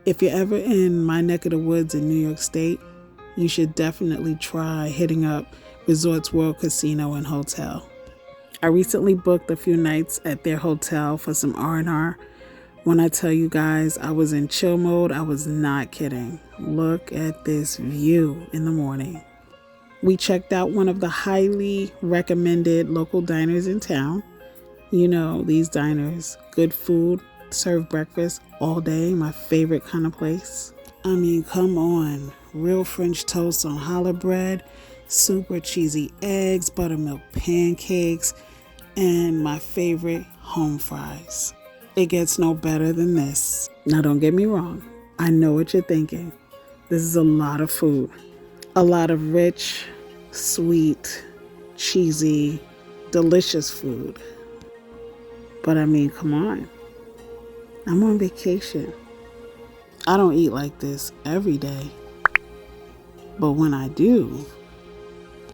If you're ever in my neck of the woods in New York State, you should definitely try hitting up Resorts World Casino and Hotel. I recently booked a few nights at their hotel for some R&R. When I tell you guys I was in chill mode, I was not kidding. Look at this view in the morning. We checked out one of the highly recommended local diners in town. You know, these diners, good food, serve breakfast all day, my favorite kind of place. I mean, come on. Real French toast on challah bread, super cheesy eggs, buttermilk pancakes, and my favorite, home fries. It gets no better than this. Now, don't get me wrong. I know what you're thinking. This is a lot of food. A lot of rich, sweet, cheesy, delicious food. But I mean, come on. I'm on vacation. I don't eat like this every day. But when I do,